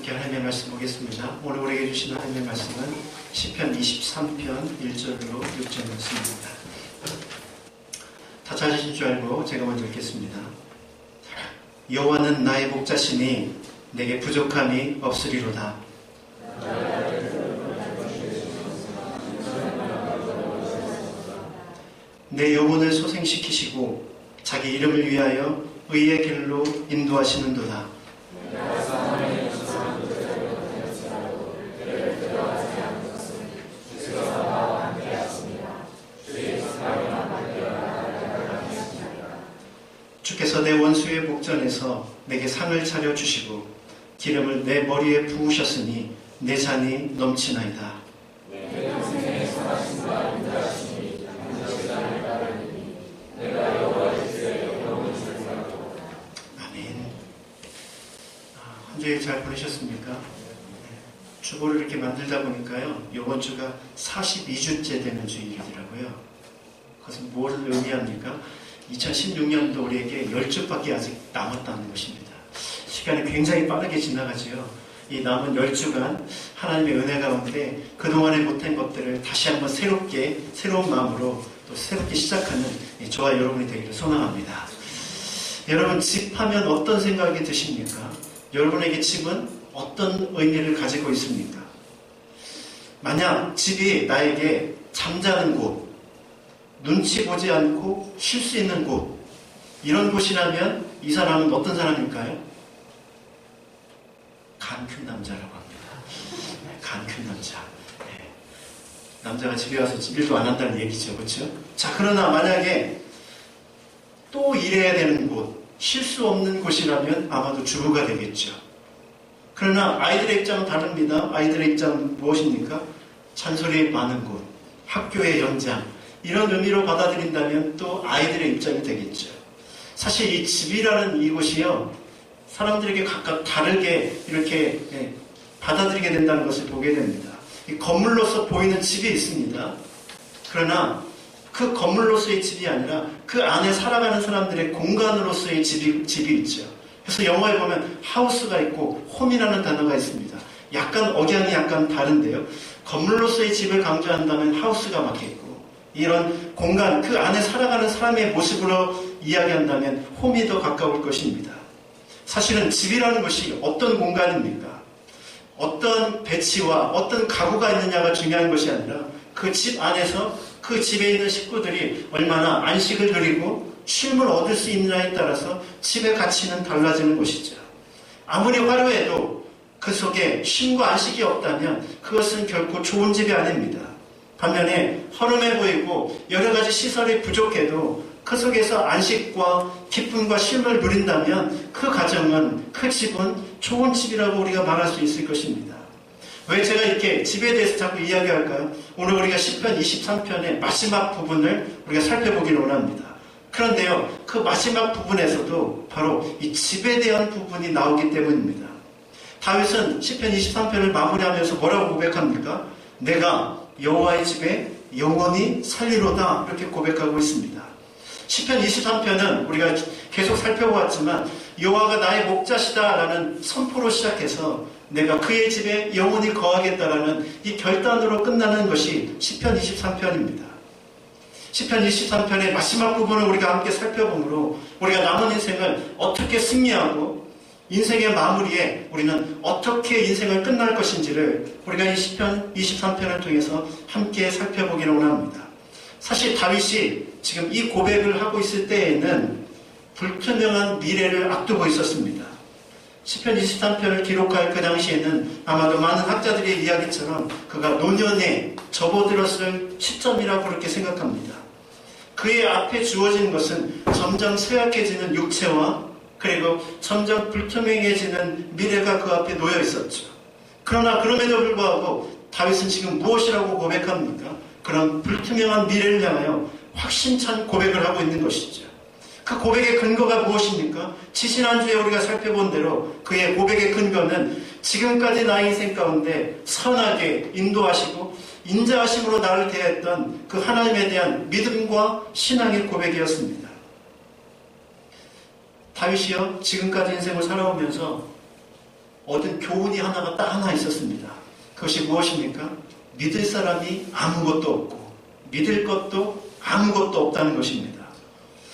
함께 하나님의 말씀 보겠습니다. 오늘 우리에게 주신 하나님의 말씀은 시편 23편 1절로 6절 말씀입니다. 다 찾으신 줄 알고 제가 먼저 읽겠습니다. 여호와는 나의 목자시니 내게 부족함이 없으리로다. 내 영혼을 소생시키시고 자기 이름을 위하여 의의 길로 인도하시는도다. 주께서 내 원수의 목전에서 내게 상을 차려주시고 기름을 내 머리에 부으셨으니 내 잔이 넘치나이다. 아멘. 한 주일 잘 보내셨습니까? 주보를 이렇게 만들다 보니까요, 이번 주가 42주째 되는 주일이더라고요. 그것은 뭘 의미합니까? 2016년도 우리에게 10주밖에 아직 남았다는 것입니다. 시간이 굉장히 빠르게 지나가지요. 이 남은 10주간 하나님의 은혜 가운데 그동안에 못한 것들을 다시 한번 새로운 마음으로 또 새롭게 시작하는 저와 여러분이 되기를 소망합니다. 여러분, 집하면 어떤 생각이 드십니까? 여러분에게 집은 어떤 의미를 가지고 있습니까? 만약 집이 나에게 잠자는 곳, 눈치 보지 않고 쉴 수 있는 곳, 이런 곳이라면 이 사람은 어떤 사람일까요? 간 큰 남자라고 합니다. 간 큰 남자. 네. 남자가 집에 와서 일도 안 한다는 얘기죠. 그렇죠? 자, 그러나 만약에 또 일해야 되는 곳, 쉴 수 없는 곳이라면 아마도 주부가 되겠죠. 그러나 아이들의 입장은 다릅니다. 아이들의 입장은 무엇입니까? 잔소리 많은 곳, 학교의 연장, 이런 의미로 받아들인다면 또 아이들의 입장이 되겠죠. 사실 이 집이라는 이곳이요, 사람들에게 각각 다르게 이렇게 받아들이게 된다는 것을 보게 됩니다. 이 건물로서 보이는 집이 있습니다. 그러나 그 건물로서의 집이 아니라 그 안에 살아가는 사람들의 공간으로서의 집이 있죠. 그래서 영어에 보면 하우스가 있고 홈이라는 단어가 있습니다. 억양이 약간 다른데요. 건물로서의 집을 강조한다면 하우스가 맞겠고, 이런 공간, 그 안에 살아가는 사람의 모습으로 이야기한다면 홈이 더 가까울 것입니다. 사실은 집이라는 것이 어떤 공간입니까? 어떤 배치와 어떤 가구가 있느냐가 중요한 것이 아니라 그 집 안에서 그 집에 있는 식구들이 얼마나 안식을 누리고 쉼을 얻을 수 있느냐에 따라서 집의 가치는 달라지는 것이죠. 아무리 화려해도 그 속에 쉼과 안식이 없다면 그것은 결코 좋은 집이 아닙니다. 반면에 허름해 보이고 여러 가지 시설이 부족해도 그 속에서 안식과 기쁨과 쉼을 누린다면 그 가정은, 그 집은 좋은 집이라고 우리가 말할 수 있을 것입니다. 왜 제가 이렇게 집에 대해서 자꾸 이야기할까요? 오늘 우리가 시편 23편의 마지막 부분을 우리가 살펴보기를 원합니다. 그런데요, 그 마지막 부분에서도 바로 이 집에 대한 부분이 나오기 때문입니다. 다윗은 시편 23편을 마무리하면서 뭐라고 고백합니까? 내가 여호와의 집에 영원히 살리로다, 이렇게 고백하고 있습니다. 시편 23편은 우리가 계속 살펴보았지만 여호와가 나의 목자시다라는 선포로 시작해서 내가 그의 집에 영원히 거하겠다라는 이 결단으로 끝나는 것이 시편 23편입니다. 시편 23편의 마지막 부분을 우리가 함께 살펴보므로 우리가 남은 인생을 어떻게 승리하고 인생의 마무리에 우리는 어떻게 인생을 끝날 것인지를 우리가 이 시편 23편을 통해서 함께 살펴보기를 원합니다. 사실 다윗이 지금 이 고백을 하고 있을 때에는 불투명한 미래를 앞두고 있었습니다. 시편 23편을 기록할 그 당시에는 아마도 많은 학자들의 이야기처럼 그가 노년에 접어들었을 시점이라고 그렇게 생각합니다. 그의 앞에 주어진 것은 점점 쇠약해지는 육체와 그리고 점점 불투명해지는 미래가 그 앞에 놓여 있었죠. 그러나 그럼에도 불구하고 다윗은 지금 무엇이라고 고백합니까? 그런 불투명한 미래를 향하여 확신찬 고백을 하고 있는 것이죠. 그 고백의 근거가 무엇입니까? 지지난주에 우리가 살펴본 대로 그의 고백의 근거는 지금까지 나의 인생 가운데 선하게 인도하시고 인자하심으로 나를 대했던 그 하나님에 대한 믿음과 신앙의 고백이었습니다. 다윗이요, 지금까지 인생을 살아오면서 얻은 교훈이 하나가 딱 하나 있었습니다. 그것이 무엇입니까? 믿을 사람이 아무것도 없고 믿을 것도 아무것도 없다는 것입니다.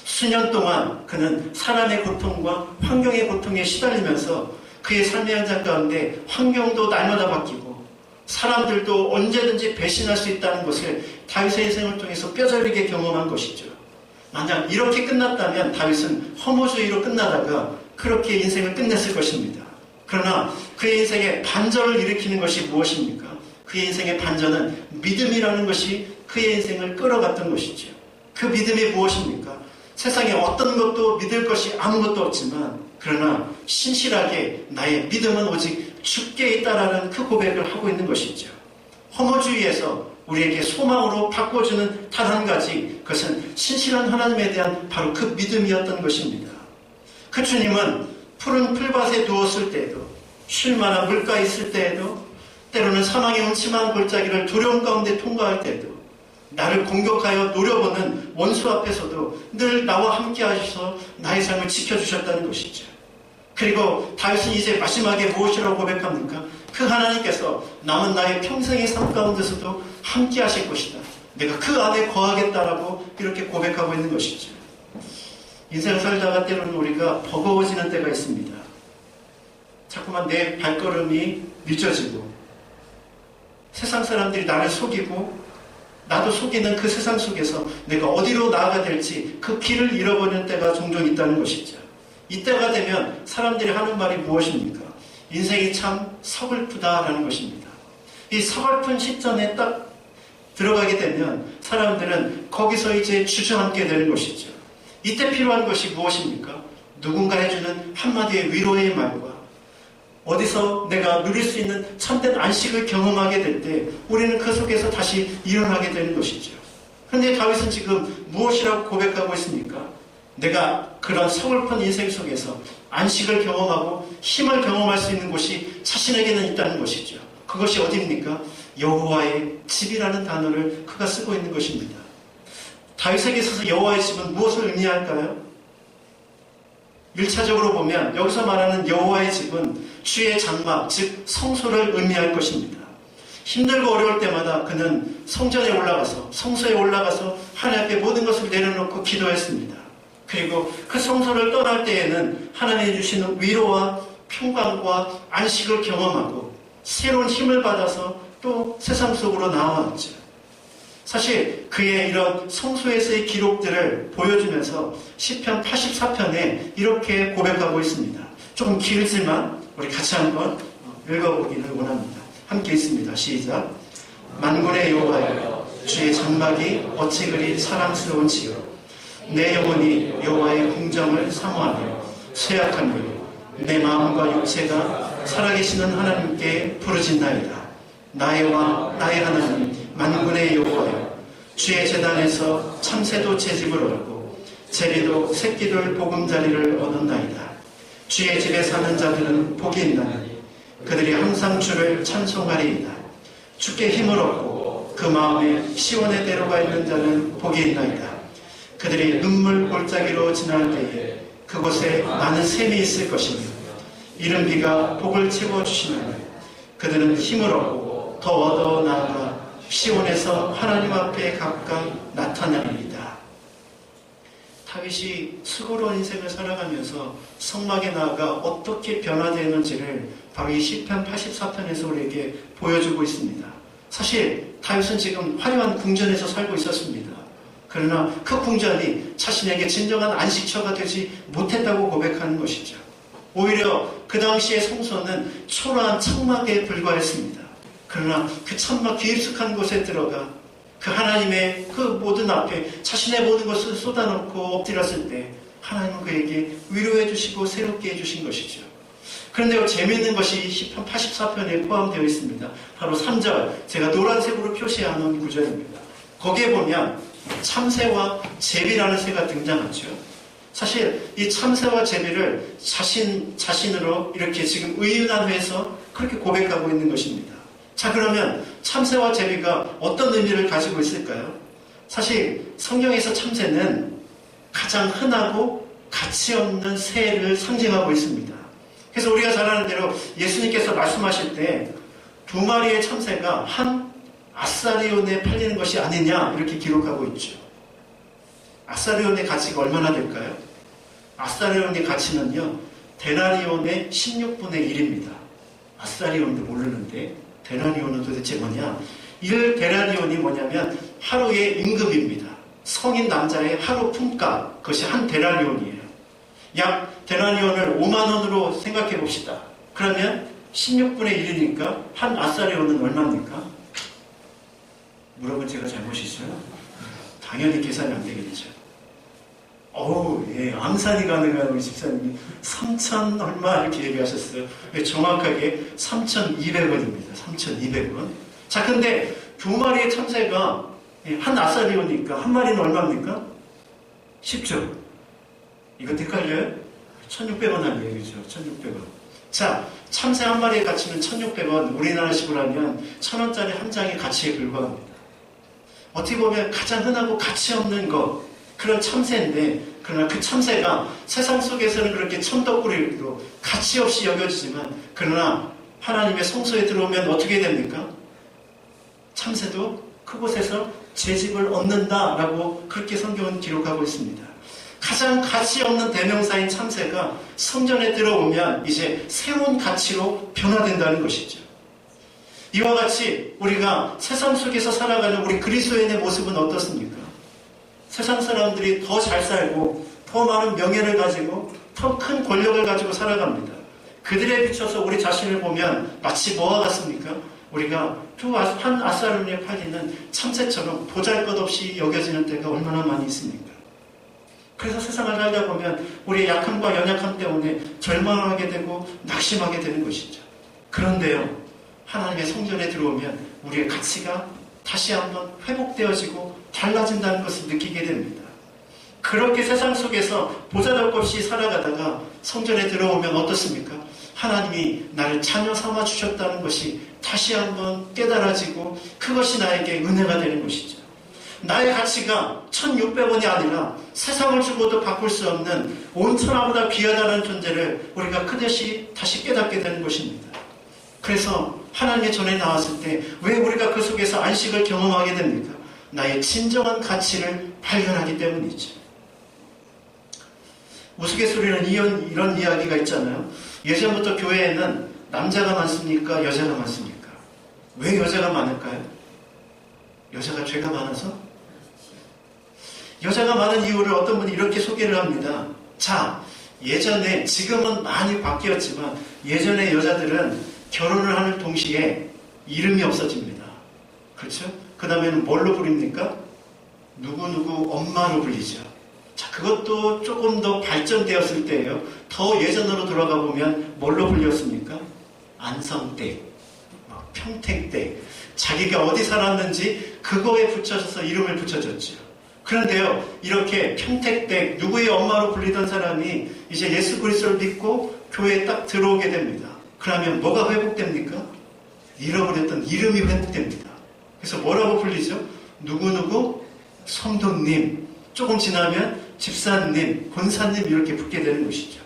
수년 동안 그는 사람의 고통과 환경의 고통에 시달리면서 그의 삶의 현장 가운데 환경도 날마다 바뀌고 사람들도 언제든지 배신할 수 있다는 것을 다윗의 인생을 통해서 뼈저리게 경험한 것이죠. 만약 이렇게 끝났다면 다윗은 허무주의로 끝나다가 그렇게 인생을 끝냈을 것입니다. 그러나 그의 인생에 반전을 일으키는 것이 무엇입니까? 그의 인생의 반전은 믿음이라는 것이 그의 인생을 끌어갔던 것이죠. 그 믿음이 무엇입니까? 세상에 어떤 것도 믿을 것이 아무것도 없지만 그러나 신실하게 나의 믿음은 오직 주께 있다라는 그 고백을 하고 있는 것이죠. 허무주의에서 우리에게 소망으로 바꿔주는 단 한 가지, 그것은 신실한 하나님에 대한 바로 그 믿음이었던 것입니다. 그 주님은 푸른 풀밭에 누웠을 때에도, 쉴만한 물가에 있을 때에도, 때로는 사망의 음침한 골짜기를 두려움 가운데 통과할 때도, 나를 공격하여 노려보는 원수 앞에서도 늘 나와 함께 하셔서 나의 삶을 지켜주셨다는 것이죠. 그리고 다윗은 이제 마지막에 무엇이라고 고백합니까? 그 하나님께서 남은 나의 평생의 삶 가운데서도 함께 하실 것이다. 내가 그 안에 거하겠다라고 이렇게 고백하고 있는 것이죠. 인생을 살다가 때로는 우리가 버거워지는 때가 있습니다. 자꾸만 내 발걸음이 늦어지고 세상 사람들이 나를 속이고 나도 속이는 그 세상 속에서 내가 어디로 나아가야 될지 그 길을 잃어버리는 때가 종종 있다는 것이죠. 이때가 되면 사람들이 하는 말이 무엇입니까? 인생이 참 서글프다라는 것입니다. 이 서글픈 시점에 딱 들어가게 되면 사람들은 거기서 이제 주저앉게 되는 것이죠. 이때 필요한 것이 무엇입니까? 누군가 해주는 한마디의 위로의 말과 어디서 내가 누릴 수 있는 참된 안식을 경험하게 될 때 우리는 그 속에서 다시 일어나게 되는 것이죠. 그런데 다윗은 지금 무엇이라고 고백하고 있습니까? 내가 그런 서글픈 인생 속에서 안식을 경험하고 힘을 경험할 수 있는 곳이 자신에게는 있다는 것이죠. 그것이 어디입니까? 여호와의 집이라는 단어를 그가 쓰고 있는 것입니다. 다윗에게 있어서 여호와의 집은 무엇을 의미할까요? 1차적으로 보면 여기서 말하는 여호와의 집은 주의 장막, 즉 성소를 의미할 것입니다. 힘들고 어려울 때마다 그는 성전에 올라가서 성소에 올라가서 하나님 앞에 모든 것을 내려놓고 기도했습니다. 그리고 그 성소를 떠날 때에는 하나님이 주시는 위로와 평강과 안식을 경험하고 새로운 힘을 받아서 또 세상 속으로 나아왔죠. 사실 그의 이런 성소에서의 기록들을 보여주면서 시편 84편에 이렇게 고백하고 있습니다. 조금 길지만 우리 같이 한번 읽어보기를 원합니다. 함께 있습니다. 시작. 만군의 여호와여, 주의 장막이 어찌 그리 사랑스러운지요. 내 영혼이 여호와의 궁정을 사모하며 쇠약하며 내 마음과 육체가 살아계시는 하나님께 부르짖나이다. 나의 왕, 나의 하나님, 만군의 여호와여, 주의 제단에서 참새도 채집을 얻고 제리도 새끼들 보금자리를 얻었나이다. 주의 집에 사는 자들은 복이 있나니 그들이 항상 주를 찬송하리이다. 주께 힘을 얻고 그 마음에 시온의 대로가 있는 자는 복이 있나이다. 그들이 눈물 골짜기로 지날 때에 그곳에 많은 샘이 있을 것이며 이른 비가 복을 채워주시나니 그들은 힘을 얻고 더 얻어 나아가 시온에서 하나님 앞에 각각 나타나리이다. 다윗이 수고로운 인생을 살아가면서 성막에 나아가 어떻게 변화되는지를 바로 이 시편 84편에서 우리에게 보여주고 있습니다. 사실 다윗은 지금 화려한 궁전에서 살고 있었습니다. 그러나 그 궁전이 자신에게 진정한 안식처가 되지 못했다고 고백하는 것이죠. 오히려 그 당시의 성소는 초라한 천막에 불과했습니다. 그러나 그 천막 깊숙한 곳에 들어가 그 하나님의 그 모든 앞에 자신의 모든 것을 쏟아놓고 엎드렸을 때 하나님은 그에게 위로해 주시고 새롭게 해주신 것이죠. 그런데 재미있는 것이 시편 84편에 포함되어 있습니다. 바로 3절, 제가 노란색으로 표시해 놓은 구절입니다. 거기에 보면 참새와 제비라는 새가 등장하죠. 사실 이 참새와 제비를 자신으로 이렇게 지금 의인화해서 그렇게 고백하고 있는 것입니다. 자, 그러면 참새와 제비가 어떤 의미를 가지고 있을까요? 사실 성경에서 참새는 가장 흔하고 가치 없는 새를 상징하고 있습니다. 그래서 우리가 잘 아는 대로 예수님께서 말씀하실 때 두 마리의 참새가 한 아사리온에 팔리는 것이 아니냐 이렇게 기록하고 있죠. 아사리온의 가치가 얼마나 될까요? 아사리온의 가치는요, 데나리온의 16분의 1입니다. 아사리온도 모르는데 데나리온은 도대체 뭐냐? 1데나리온이 뭐냐면 하루의 임금입니다. 성인 남자의 하루 품값, 그것이 한 데나리온이에요. 약 데나리온을 5만 원으로 생각해 봅시다. 그러면 16분의 1이니까 한 아사리온은 얼마입니까? 물어본 제가 잘못이죠? 당연히 계산이 안 되겠죠. 예, 암산이 가능한 우리 집사님이 3천 얼마 이렇게 얘기하셨어요. 정확하게 3,200원입니다. 3,200원. 자, 근데 두 마리의 참새가 한 아사리오니까 한 마리는 얼마입니까? 쉽죠? 이거 헷갈려요? 1,600원 한 얘기죠. 1,600원. 자, 참새 한 마리의 가치는 1,600원. 우리나라식으로 하면 1,000원짜리 한 장의 가치에 불과합니다. 어떻게 보면 가장 흔하고 가치 없는 것, 그런 참새인데, 그러나 그 참새가 세상 속에서는 그렇게 천덕꾸리로 가치 없이 여겨지지만, 그러나 하나님의 성소에 들어오면 어떻게 됩니까? 참새도 그곳에서 제 집을 얻는다라고 그렇게 성경은 기록하고 있습니다. 가장 가치 없는 대명사인 참새가 성전에 들어오면 이제 새로운 가치로 변화된다는 것이죠. 이와 같이 우리가 세상 속에서 살아가는 우리 그리스도인의 모습은 어떻습니까? 세상 사람들이 더 잘 살고 더 많은 명예를 가지고 더 큰 권력을 가지고 살아갑니다. 그들에 비춰서 우리 자신을 보면 마치 뭐와 같습니까? 우리가 한 아사리온에 팔리는 참새처럼 보잘것없이 여겨지는 때가 얼마나 많이 있습니까? 그래서 세상을 살다 보면 우리의 약함과 연약함 때문에 절망하게 되고 낙심하게 되는 것이죠. 그런데요, 하나님의 성전에 들어오면 우리의 가치가 다시 한번 회복되어지고 달라진다는 것을 느끼게 됩니다. 그렇게 세상 속에서 보잘것없이 살아가다가 성전에 들어오면 어떻습니까? 하나님이 나를 자녀 삼아 주셨다는 것이 다시 한번 깨달아지고 그것이 나에게 은혜가 되는 것이죠. 나의 가치가 1,600원이 아니라 세상을 주고도 바꿀 수 없는 온 천하보다 귀하다는 존재를 우리가 그것이 다시 깨닫게 되는 것입니다. 그래서 하나님의 전에 나왔을 때 왜 우리가 그 속에서 안식을 경험하게 됩니까? 나의 진정한 가치를 발견하기 때문이죠. 우스갯소리는 이런 이야기가 있잖아요. 예전부터 교회에는 남자가 많습니까? 여자가 많습니까? 왜 여자가 많을까요? 여자가 죄가 많아서? 여자가 많은 이유를 어떤 분이 이렇게 소개를 합니다. 자, 예전에, 지금은 많이 바뀌었지만 예전에 여자들은 결혼을 하는 동시에 이름이 없어집니다. 그렇죠? 그 다음에는 뭘로 부릅니까? 누구누구 엄마로 불리죠. 자, 그것도 조금 더 발전되었을 때예요. 더 예전으로 돌아가 보면 뭘로 불렸습니까? 안성댁, 평택댁, 자기가 어디 살았는지 그거에 붙여서 이름을 붙여줬죠. 그런데요, 이렇게 평택댁, 누구의 엄마로 불리던 사람이 이제 예수 그리스도를 믿고 교회에 딱 들어오게 됩니다. 그러면 뭐가 회복됩니까? 잃어버렸던 이름이 회복됩니다. 그래서 뭐라고 불리죠? 누구누구 성도님, 조금 지나면 집사님, 권사님 이렇게 붙게 되는 것이죠.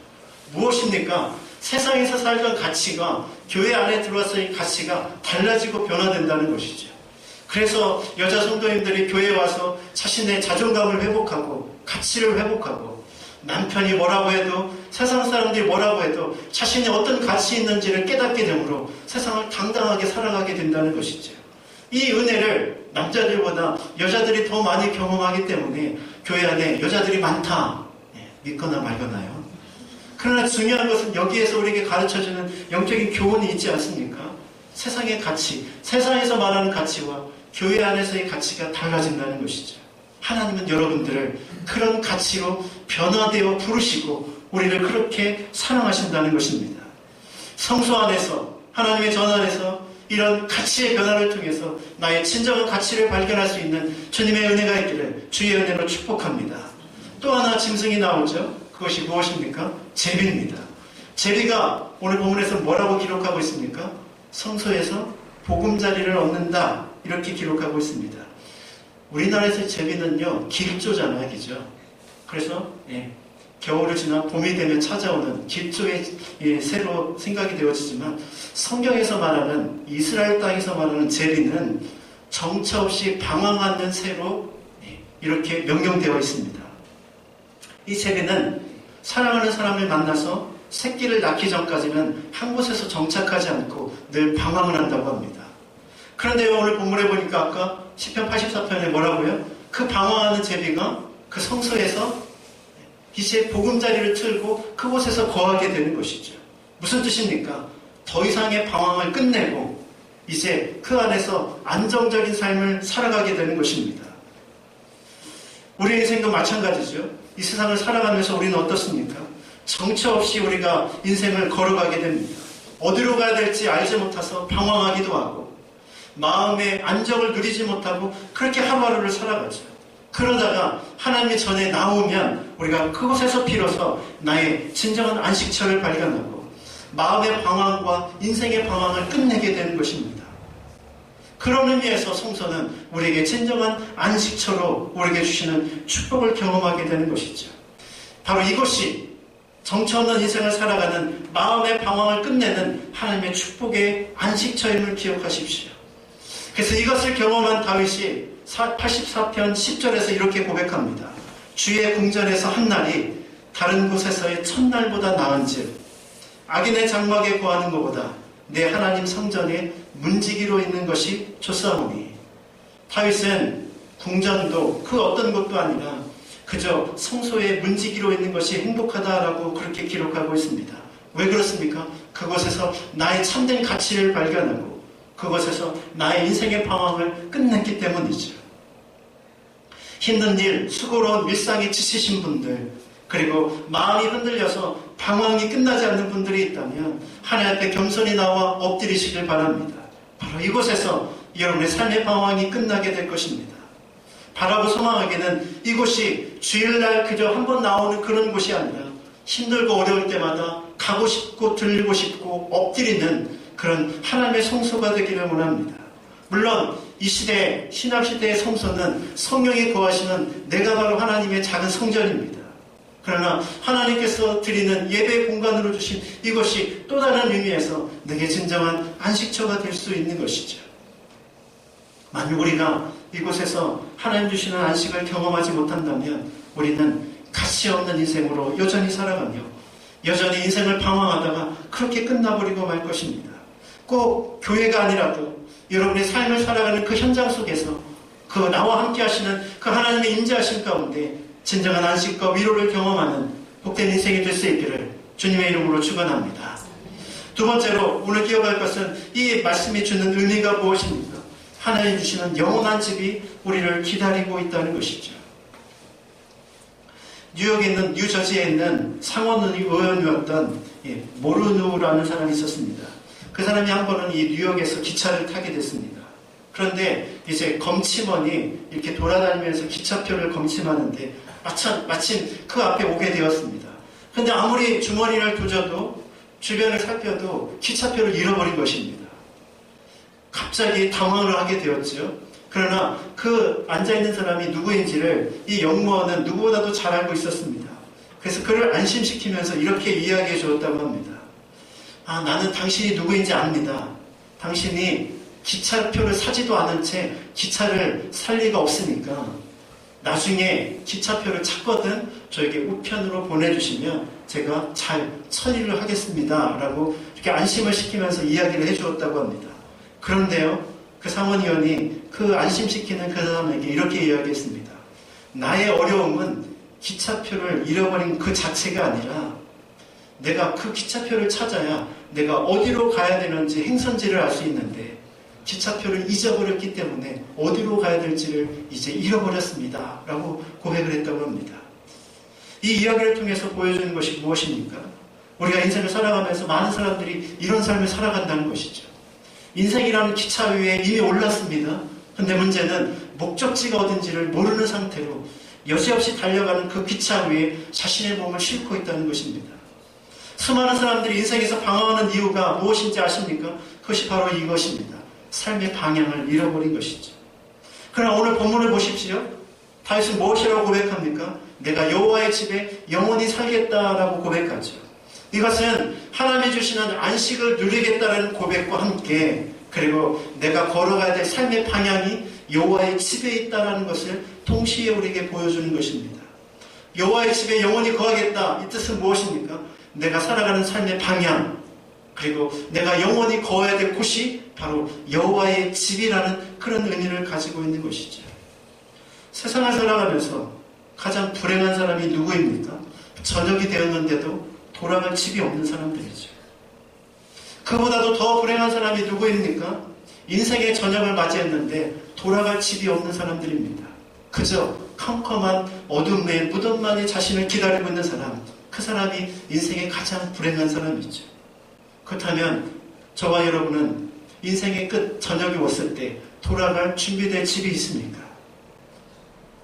무엇입니까? 세상에서 살던 가치가 교회 안에 들어와서 이 가치가 달라지고 변화된다는 것이죠. 그래서 여자 성도님들이 교회에 와서 자신의 자존감을 회복하고 가치를 회복하고 남편이 뭐라고 해도 세상 사람들이 뭐라고 해도 자신이 어떤 가치 있는지를 깨닫게 되므로 세상을 당당하게 살아가게 된다는 것이죠. 이 은혜를 남자들보다 여자들이 더 많이 경험하기 때문에 교회 안에 여자들이 많다. 믿거나 말거나요. 그러나 중요한 것은 여기에서 우리에게 가르쳐주는 영적인 교훈이 있지 않습니까? 세상의 가치, 세상에서 말하는 가치와 교회 안에서의 가치가 달라진다는 것이죠. 하나님은 여러분들을 그런 가치로 변화되어 부르시고 우리를 그렇게 사랑하신다는 것입니다. 성소 안에서, 하나님의 전 안에서 이런 가치의 변화를 통해서 나의 진정한 가치를 발견할 수 있는 주님의 은혜가 있기를 주의 은혜로 축복합니다. 또 하나 짐승이 나오죠. 그것이 무엇입니까? 제비입니다. 제비가 오늘 본문에서 뭐라고 기록하고 있습니까? 성소에서 보금자리를 얻는다 이렇게 기록하고 있습니다. 우리나라에서 제비는요 길조잖아요, 그죠? 그래서 겨울을 지나 봄이 되면 찾아오는 길조의 새로 생각이 되어지지만 성경에서 말하는 이스라엘 땅에서 말하는 제비는 정처 없이 방황하는 새로 이렇게 명명되어 있습니다. 이 제비는 사랑하는 사람을 만나서 새끼를 낳기 전까지는 한 곳에서 정착하지 않고 늘 방황을 한다고 합니다. 그런데 오늘 본문에 보니까 아까 시편 84편에 뭐라고요? 그 방황하는 제비가 그 성소에서 이제 보금자리를 틀고 그곳에서 거하게 되는 것이죠. 무슨 뜻입니까? 더 이상의 방황을 끝내고 이제 그 안에서 안정적인 삶을 살아가게 되는 것입니다. 우리의 인생도 마찬가지죠. 이 세상을 살아가면서 우리는 어떻습니까? 정처 없이 우리가 인생을 걸어가게 됩니다. 어디로 가야 될지 알지 못해서 방황하기도 하고 마음의 안정을 누리지 못하고 그렇게 하루하루를 살아가죠. 그러다가 하나님의 전에 나오면 우리가 그곳에서 비로소 나의 진정한 안식처를 발견하고 마음의 방황과 인생의 방황을 끝내게 되는 것입니다. 그런 의미에서 성서는 우리에게 진정한 안식처로 우리에게 주시는 축복을 경험하게 되는 것이죠. 바로 이것이 정처 없는 인생을 살아가는 마음의 방황을 끝내는 하나님의 축복의 안식처임을 기억하십시오. 그래서 이것을 경험한 다윗이 84편 10절에서 이렇게 고백합니다. 주의 궁전에서 한 날이 다른 곳에서의 첫날보다 나은즉 악인의 장막에 거하는 것보다 내 하나님 성전에 문지기로 있는 것이 좋사오니. 다윗은 궁전도 그 어떤 것도 아니라 그저 성소에 문지기로 있는 것이 행복하다라고 그렇게 기록하고 있습니다. 왜 그렇습니까? 그곳에서 나의 참된 가치를 발견하고 그곳에서 나의 인생의 방황을 끝냈기 때문이죠. 힘든 일, 수고로운 일상에 지치신 분들, 그리고 마음이 흔들려서 방황이 끝나지 않는 분들이 있다면 하나님 앞에 겸손히 나와 엎드리시길 바랍니다. 바로 이곳에서 여러분의 삶의 방황이 끝나게 될 것입니다. 바라고 소망하기는 이곳이 주일날 그저 한번 나오는 그런 곳이 아니라 힘들고 어려울 때마다 가고 싶고 들리고 싶고 엎드리는 그런 하나님의 성소가 되기를 원합니다. 물론 이 시대, 신학시대의 성소는 성령이 거하시는 내가 바로 하나님의 작은 성전입니다. 그러나 하나님께서 드리는 예배 공간으로 주신 이것이 또 다른 의미에서 내게 진정한 안식처가 될 수 있는 것이죠. 만약 우리가 이곳에서 하나님 주시는 안식을 경험하지 못한다면 우리는 가치 없는 인생으로 여전히 살아가며 여전히 인생을 방황하다가 그렇게 끝나버리고 말 것입니다. 꼭 교회가 아니라도 여러분의 삶을 살아가는 그 현장 속에서 그 나와 함께 하시는 그 하나님의 임재하심 가운데 진정한 안식과 위로를 경험하는 복된 인생이 될 수 있기를 주님의 이름으로 축원합니다. 두 번째로 오늘 기억할 것은 이 말씀이 주는 의미가 무엇입니까? 하나님 주시는 영원한 집이 우리를 기다리고 있다는 것이죠. 뉴저지에 있는 상원 의원이었던 모르누라는 사람이 있었습니다. 그 사람이 한 번은 이 뉴욕에서 기차를 타게 됐습니다. 그런데 이제 검침원이 이렇게 돌아다니면서 기차표를 검침하는데 마침 그 앞에 오게 되었습니다. 그런데 아무리 주머니를 조져도 주변을 살펴도 기차표를 잃어버린 것입니다. 갑자기 당황을 하게 되었죠. 그러나 그 앉아있는 사람이 누구인지를 이 영무원은 누구보다도 잘 알고 있었습니다. 그래서 그를 안심시키면서 이렇게 이야기해 주었다고 합니다. 나는 당신이 누구인지 압니다. 당신이 기차표를 사지도 않은 채 기차를 살 리가 없으니까 나중에 기차표를 찾거든 저에게 우편으로 보내주시면 제가 잘 처리를 하겠습니다. 라고 이렇게 안심을 시키면서 이야기를 해주었다고 합니다. 그런데요, 그 상원의원이 그 안심시키는 그 사람에게 이렇게 이야기했습니다. 나의 어려움은 기차표를 잃어버린 그 자체가 아니라 내가 그 기차표를 찾아야 내가 어디로 가야 되는지 행선지를 알 수 있는데 기차표를 잊어버렸기 때문에 어디로 가야 될지를 이제 잃어버렸습니다. 라고 고백을 했다고 합니다. 이 이야기를 통해서 보여주는 것이 무엇입니까? 우리가 인생을 살아가면서 많은 사람들이 이런 삶을 살아간다는 것이죠. 인생이라는 기차 위에 이미 올랐습니다. 근데 문제는 목적지가 어딘지를 모르는 상태로 여지없이 달려가는 그 기차 위에 자신의 몸을 싣고 있다는 것입니다. 수많은 사람들이 인생에서 방황하는 이유가 무엇인지 아십니까? 그것이 바로 이것입니다. 삶의 방향을 잃어버린 것이죠. 그러나 오늘 본문을 보십시오. 다윗은 무엇이라고 고백합니까? 내가 여호와의 집에 영원히 살겠다라고 고백하죠. 이것은 하나님이 주시는 안식을 누리겠다는 고백과 함께, 그리고 내가 걸어가야 될 삶의 방향이 여호와의 집에 있다는 것을 동시에 우리에게 보여주는 것입니다. 여호와의 집에 영원히 거하겠다, 이 뜻은 무엇입니까? 내가 살아가는 삶의 방향, 그리고 내가 영원히 거해야 될 곳이 바로 여호와의 집이라는 그런 의미를 가지고 있는 것이죠. 세상을 살아가면서 가장 불행한 사람이 누구입니까? 저녁이 되었는데도 돌아갈 집이 없는 사람들이죠. 그보다도 더 불행한 사람이 누구입니까? 인생의 저녁을 맞이했는데 돌아갈 집이 없는 사람들입니다. 그저 컴컴한 어둠의 무덤만이 자신을 기다리고 있는 사람, 그 사람이 인생의 가장 불행한 사람이죠. 그렇다면 저와 여러분은 인생의 끝 저녁이 왔을 때 돌아갈 준비될 집이 있습니까?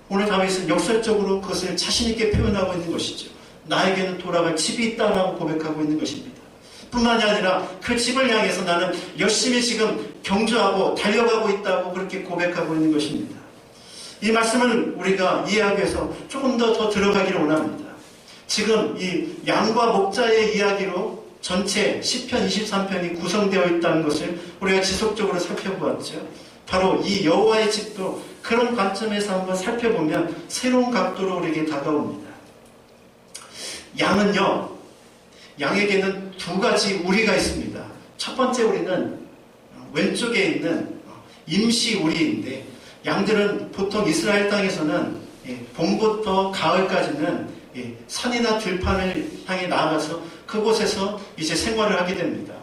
오늘 다윗은 역설적으로 그것을 자신 있게 표현하고 있는 것이죠. 나에게는 돌아갈 집이 있다라고 고백하고 있는 것입니다. 뿐만이 아니라 그 집을 향해서 나는 열심히 지금 경주하고 달려가고 있다고 그렇게 고백하고 있는 것입니다. 이 말씀을 우리가 이해하기 위해서 조금 더 들어가기를 원합니다. 지금 이 양과 목자의 이야기로 전체 시편 23편이 구성되어 있다는 것을 우리가 지속적으로 살펴보았죠. 바로 이 여호와의 집도 그런 관점에서 한번 살펴보면 새로운 각도로 우리에게 다가옵니다. 양은요, 양에게는 두 가지 우리가 있습니다. 첫 번째 우리는 왼쪽에 있는 임시 우리인데, 양들은 보통 이스라엘 땅에서는 봄부터 가을까지는 산이나 들판을 향해 나아가서 그곳에서 이제 생활을 하게 됩니다.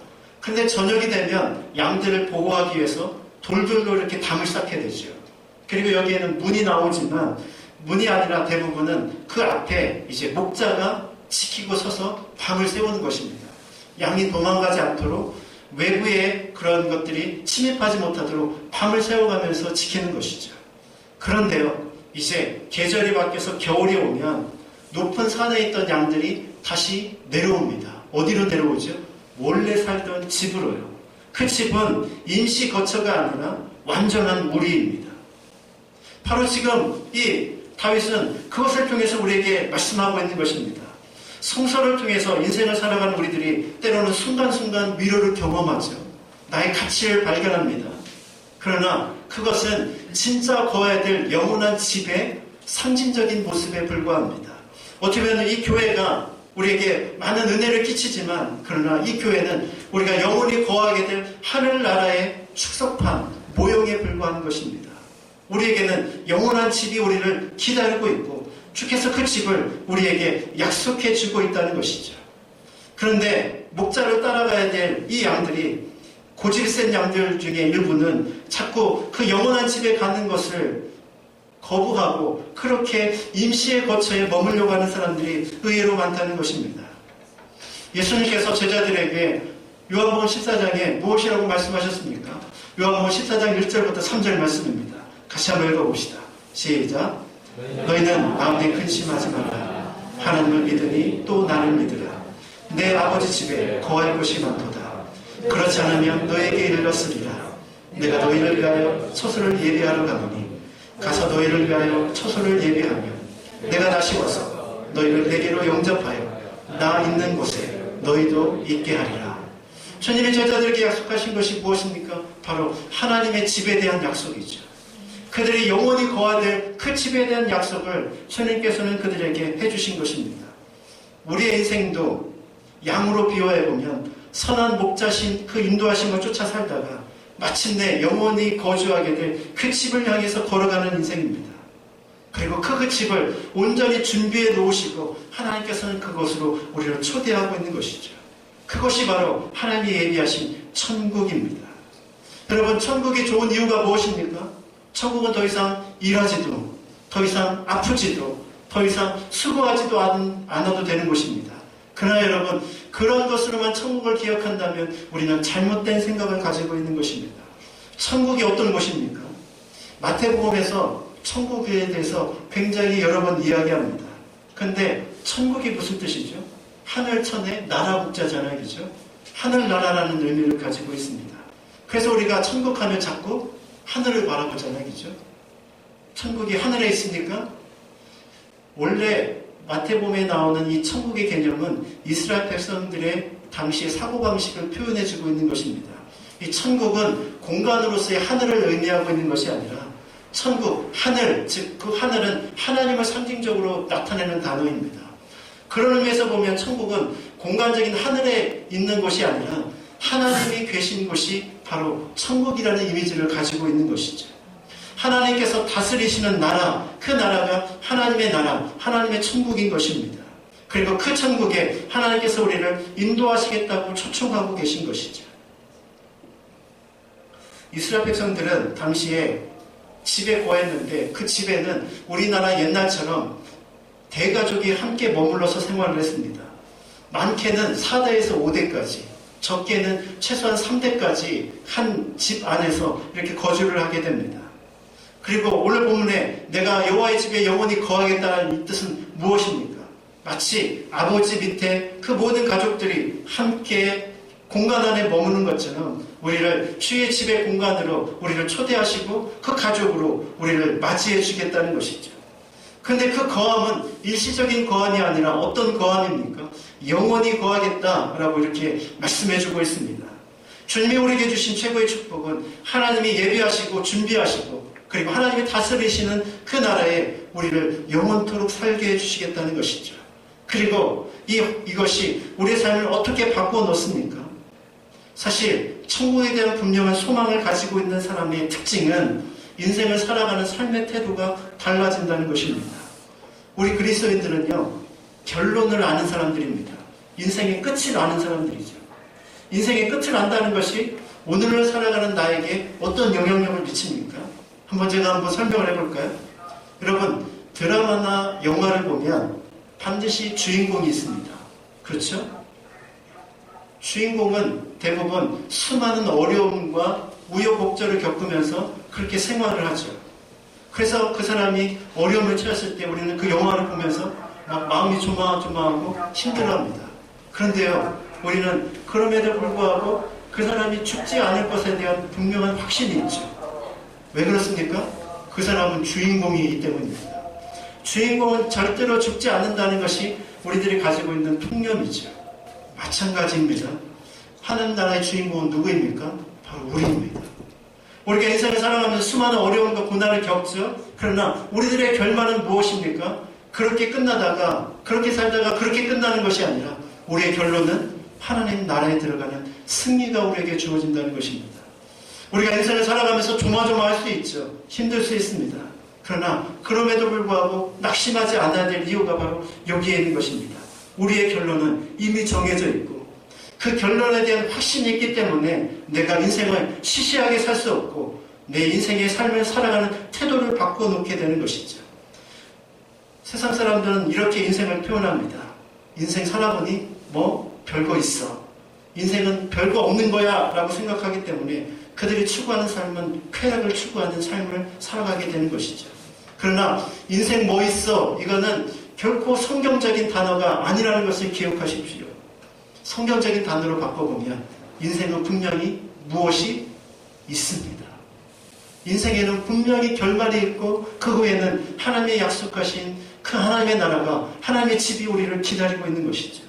그런데 저녁이 되면 양들을 보호하기 위해서 돌들로 이렇게 담을 쌓게 되죠. 그리고 여기에는 문이 나오지만 문이 아니라 대부분은 그 앞에 이제 목자가 지키고 서서 밤을 세우는 것입니다. 양이 도망가지 않도록 외부의 그런 것들이 침입하지 못하도록 밤을 세워가면서 지키는 것이죠. 그런데요, 이제 계절이 바뀌어서 겨울이 오면 높은 산에 있던 양들이 다시 내려옵니다. 어디로 내려오죠? 원래 살던 집으로요. 그 집은 임시 거처가 아니라 완전한 무리입니다. 바로 지금 이 다윗은 그것을 통해서 우리에게 말씀하고 있는 것입니다. 성서를 통해서 인생을 살아가는 우리들이 때로는 순간순간 위로를 경험하죠. 나의 가치를 발견합니다. 그러나 그것은 진짜 거해야 될 영원한 집의 상징적인 모습에 불과합니다. 어떻게 보면 이 교회가 우리에게 많은 은혜를 끼치지만, 그러나 이 교회는 우리가 영원히 거하게 될 하늘나라의 축소판, 모형에 불과한 것입니다. 우리에게는 영원한 집이 우리를 기다리고 있고 주께서 그 집을 우리에게 약속해 주고 있다는 것이죠. 그런데 목자를 따라가야 될 이 양들이, 고집이 센 양들 중에 일부는 자꾸 그 영원한 집에 가는 것을 거부하고 그렇게 임시의 거처에 머물려고 하는 사람들이 의외로 많다는 것입니다. 예수님께서 제자들에게 요한복음 14장에 무엇이라고 말씀하셨습니까? 요한복음 14장 1절부터 3절 말씀입니다. 같이 한번 읽어봅시다. 시작. 너희는 마음에 근심하지 말라. 하나님을 믿으니 또 나를 믿으라. 내 아버지 집에 거할 곳이 많도다. 그렇지 않으면 너에게 이르렀으리라. 내가 너희를 위하여 처소를 예비하러 가노니 가서 너희를 위하여 처소를 예비하며 내가 다시 와서 너희를 내게로 영접하여 나 있는 곳에 너희도 있게 하리라. 주님의 제자들에게 약속하신 것이 무엇입니까? 바로 하나님의 집에 대한 약속이죠. 그들이 영원히 거해야 될 그 집에 대한 약속을 주님께서는 그들에게 해주신 것입니다. 우리의 인생도 양으로 비유해보면 선한 목자신 그 인도하심을 쫓아 살다가 마침내 영원히 거주하게 될 그 집을 향해서 걸어가는 인생입니다. 그리고 그 집을 온전히 준비해 놓으시고 하나님께서는 그것으로 우리를 초대하고 있는 것이죠. 그것이 바로 하나님이 예비하신 천국입니다. 여러분, 천국이 좋은 이유가 무엇입니까? 천국은 더 이상 일하지도, 더 이상 아프지도, 더 이상 수고하지도 않아도 되는 곳입니다. 그러나 여러분, 그런 것으로만 천국을 기억한다면 우리는 잘못된 생각을 가지고 있는 것입니다. 천국이 어떤 곳입니까? 마태복음에서 천국에 대해서 굉장히 여러 번 이야기합니다. 근데 천국이 무슨 뜻이죠? 하늘천의 나라 국자잖아요, 그죠? 하늘나라라는 의미를 가지고 있습니다. 그래서 우리가 천국하면 자꾸 하늘을 바라보잖아요, 그죠? 천국이 하늘에 있으니까 원래 마태복음에 나오는 이 천국의 개념은 이스라엘 백성들의 당시의 사고방식을 표현해주고 있는 것입니다. 이 천국은 공간으로서의 하늘을 의미하고 있는 것이 아니라 천국, 하늘, 즉 그 하늘은 하나님을 상징적으로 나타내는 단어입니다. 그런 의미에서 보면 천국은 공간적인 하늘에 있는 것이 아니라 하나님이 계신 곳이 바로 천국이라는 이미지를 가지고 있는 것이죠. 하나님께서 다스리시는 나라, 그 나라가 하나님의 나라, 하나님의 천국인 것입니다. 그리고 그 천국에 하나님께서 우리를 인도하시겠다고 초청하고 계신 것이죠. 이스라엘 백성들은 당시에 집에 거했는데 그 집에는 우리나라 옛날처럼 대가족이 함께 머물러서 생활을 했습니다. 많게는 4대에서 5대까지, 적게는 최소한 3대까지 한 집 안에서 이렇게 거주를 하게 됩니다. 그리고 오늘 본문에 내가 여호와의 집에 영원히 거하겠다는 이 뜻은 무엇입니까? 마치 아버지 밑에 그 모든 가족들이 함께 공간 안에 머무는 것처럼 우리를 주의 집의 공간으로 우리를 초대하시고 그 가족으로 우리를 맞이해 주겠다는 것이죠. 그런데 그 거함은 일시적인 거함이 아니라 어떤 거함입니까? 영원히 거하겠다라고 이렇게 말씀해 주고 있습니다. 주님이 우리에게 주신 최고의 축복은 하나님이 예비하시고 준비하시고 그리고 하나님이 다스리시는 그 나라에 우리를 영원토록 살게 해주시겠다는 것이죠. 그리고 이것이 우리의 삶을 어떻게 바꾸어 놓습니까? 사실 천국에 대한 분명한 소망을 가지고 있는 사람의 특징은 인생을 살아가는 삶의 태도가 달라진다는 것입니다. 우리 그리스도인들은요, 결론을 아는 사람들입니다. 인생의 끝을 아는 사람들이죠. 인생의 끝을 안다는 것이 오늘을 살아가는 나에게 어떤 영향력을 미칩니까? 제가 한번 설명을 해볼까요? 여러분, 드라마나 영화를 보면 반드시 주인공이 있습니다. 그렇죠? 주인공은 대부분 수많은 어려움과 우여곡절을 겪으면서 그렇게 생활을 하죠. 그래서 그 사람이 어려움을 처했을 때 우리는 그 영화를 보면서 막 마음이 조마조마하고 힘들어합니다. 그런데요, 우리는 그럼에도 불구하고 그 사람이 죽지 않을 것에 대한 분명한 확신이 있죠. 왜 그렇습니까? 그 사람은 주인공이기 때문입니다. 주인공은 절대로 죽지 않는다는 것이 우리들이 가지고 있는 통념이죠. 마찬가지입니다. 하늘나라의 주인공은 누구입니까? 바로 우리입니다. 우리가 인생을 살아가면서 수많은 어려움과 고난을 겪죠. 그러나 우리들의 결말은 무엇입니까? 그렇게 끝나다가, 그렇게 살다가 그렇게 끝나는 것이 아니라 우리의 결론은 하나님 나라에 들어가는 승리가 우리에게 주어진다는 것입니다. 우리가 인생을 살아가면서 조마조마할 수 있죠. 힘들 수 있습니다. 그러나 그럼에도 불구하고 낙심하지 않아야 될 이유가 바로 여기에 있는 것입니다. 우리의 결론은 이미 정해져 있고 그 결론에 대한 확신이 있기 때문에 내가 인생을 시시하게 살 수 없고 내 인생의 삶을 살아가는 태도를 바꿔놓게 되는 것이죠. 세상 사람들은 이렇게 인생을 표현합니다. 인생 살아보니 뭐 별거 있어. 인생은 별거 없는 거야 라고 생각하기 때문에 그들이 추구하는 삶은 쾌락을 추구하는 삶을 살아가게 되는 것이죠. 그러나 인생 뭐 있어? 이거는 결코 성경적인 단어가 아니라는 것을 기억하십시오. 성경적인 단어로 바꿔보면 인생은 분명히 무엇이 있습니다. 인생에는 분명히 결말이 있고 그 후에는 하나님의 약속하신 그 하나님의 나라가 하나님의 집이 우리를 기다리고 있는 것이죠.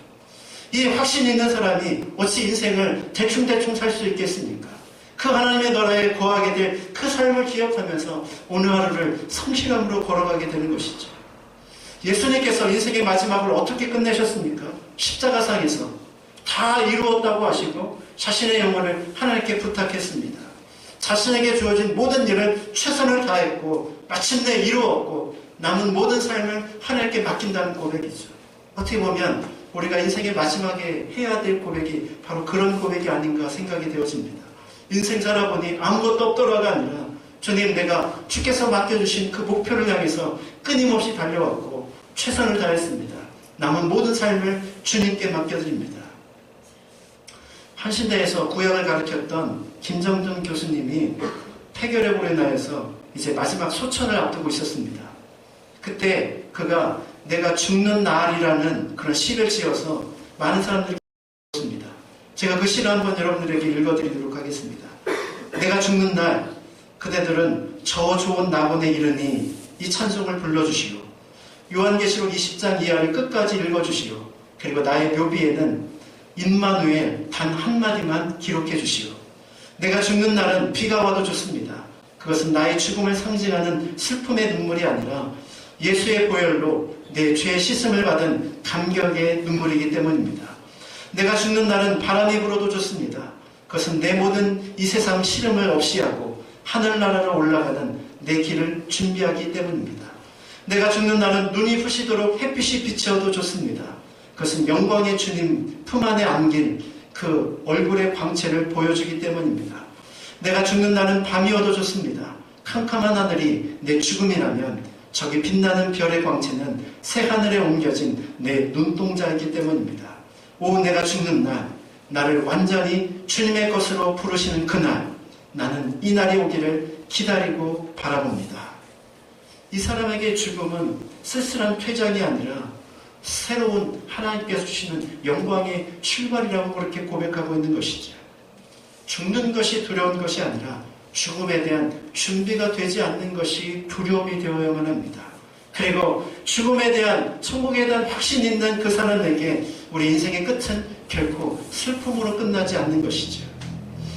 이 확신이 있는 사람이 어찌 인생을 대충대충 살 수 있겠습니까? 그 하나님의 나라에 거하게 될 그 삶을 기억하면서 오늘 하루를 성실함으로 걸어가게 되는 것이죠. 예수님께서 인생의 마지막을 어떻게 끝내셨습니까? 십자가상에서 다 이루었다고 하시고 자신의 영혼을 하나님께 부탁했습니다. 자신에게 주어진 모든 일을 최선을 다했고 마침내 이루었고 남은 모든 삶을 하나님께 맡긴다는 고백이죠. 어떻게 보면 우리가 인생의 마지막에 해야 될 고백이 바로 그런 고백이 아닌가 생각이 되어집니다. 인생 살아보니 아무것도 없더라가 아니라 주님, 내가 주께서 맡겨주신 그 목표를 향해서 끊임없이 달려왔고 최선을 다했습니다. 남은 모든 삶을 주님께 맡겨드립니다. 한신대에서 구약을 가르쳤던 김정준 교수님이 폐결핵으로 인하여서 이제 마지막 소천을 앞두고 있었습니다. 그때 그가 내가 죽는 날이라는 그런 시를 지어서 많은 사람들이 읽었습니다. 제가 그 시를 한번 여러분들에게 읽어드리도록 하겠습니다. 내가 죽는 날 그대들은 저 좋은 낙원에 이르니 이 찬송을 불러주시오. 요한계시록 20장 이하를 끝까지 읽어주시오. 그리고 나의 묘비에는 임마누엘 단 한마디만 기록해 주시오. 내가 죽는 날은 비가 와도 좋습니다. 그것은 나의 죽음을 상징하는 슬픔의 눈물이 아니라 예수의 보혈로 내 죄의 씻음을 받은 감격의 눈물이기 때문입니다. 내가 죽는 날은 바람이 불어도 좋습니다. 그것은 내 모든 이 세상 시름을 없이 하고 하늘나라로 올라가는 내 길을 준비하기 때문입니다. 내가 죽는 날은 눈이 부시도록 햇빛이 비치어도 좋습니다. 그것은 영광의 주님 품 안에 안긴 그 얼굴의 광채를 보여주기 때문입니다. 내가 죽는 날은 밤이어도 좋습니다. 캄캄한 하늘이 내 죽음이라면 저기 빛나는 별의 광채는 새 하늘에 옮겨진 내 눈동자이기 때문입니다. 오, 내가 죽는 날, 나를 완전히 주님의 것으로 부르시는 그날, 나는 이 날이 오기를 기다리고 바라봅니다. 이 사람에게 죽음은 쓸쓸한 퇴장이 아니라 새로운 하나님께서 주시는 영광의 출발이라고 그렇게 고백하고 있는 것이죠. 죽는 것이 두려운 것이 아니라 죽음에 대한 준비가 되지 않는 것이 두려움이 되어야만 합니다. 그리고 죽음에 대한, 천국에 대한 확신이 있는 그 사람에게 우리 인생의 끝은 결코 슬픔으로 끝나지 않는 것이죠.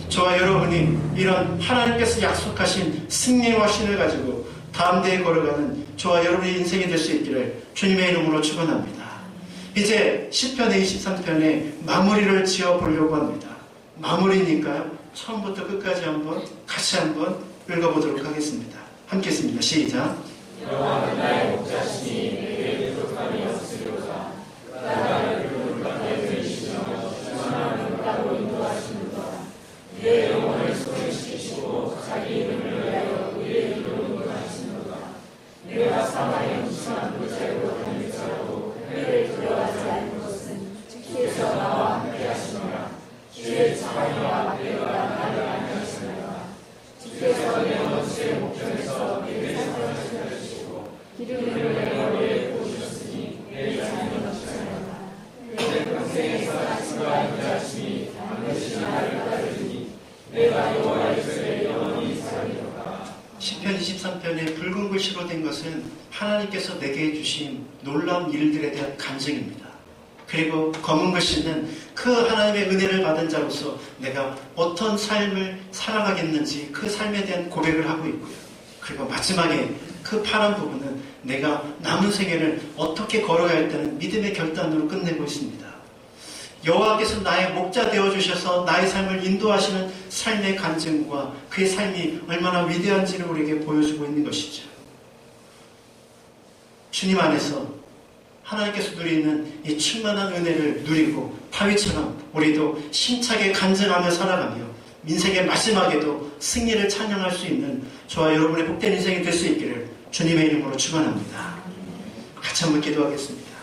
저와 여러분이 이런 하나님께서 약속하신 승리의 확신을 가지고 다음 대에 걸어가는 저와 여러분의 인생이 될 수 있기를 주님의 이름으로 축원합니다. 이제 시편의 23편의 마무리를 지어보려고 합니다. 마무리니까요. 처음부터 끝까지 같이 한번 읽어보도록 하겠습니다. 함께 했습니다. 시작. 여호와는 나의 목자시니 내게 부족함이 없으리로다. 나를 푸른 가운데 들이시며 주만한 땅으로 인도하시는도다. 내 영혼을 소생시키시고 자기 이름을 위하여 우리의 길로 인도하시는도다. 내가 사망의 무심한 물자리로 다닐지라도 해를 두려워하지 않는 것은 주께서 나와 함께 하시노라. 주의 자랑이와 막대가 나를 안하시노라. 주께서 내 원수의 목전에서 내게 사랑하시며 기름을 내 머리에 부으셨으니 내 잔이 넘치노라. 내 평생에서 하심과 인자하심이 반드시 나를 따르리니 내가 여호와의 죄에 영원히 살리로다. 시편 23편의 붉은 글씨로 된 것은 하나님께서 내게 주신 놀라운 일들에 대한 간증입니다. 그리고 검은 글씨는 그 하나님의 은혜를 받은 자로서 내가 어떤 삶을 살아가겠는지 그 삶에 대한 고백을 하고 있고요. 그리고 마지막에 그 파란 부분은 내가 남은 생애를 어떻게 걸어갈 때는 믿음의 결단으로 끝내고 있습니다. 여호와께서 나의 목자 되어주셔서 나의 삶을 인도하시는 삶의 간증과 그의 삶이 얼마나 위대한지를 우리에게 보여주고 있는 것이죠. 주님 안에서 하나님께서 누리는 이 충만한 은혜를 누리고 다윗처럼 우리도 힘차게 간증하며 살아가며 인생의 마지막에도 승리를 찬양할 수 있는 저와 여러분의 복된 인생이 될 수 있기를 주님의 이름으로 축원합니다. 같이 한번 기도하겠습니다.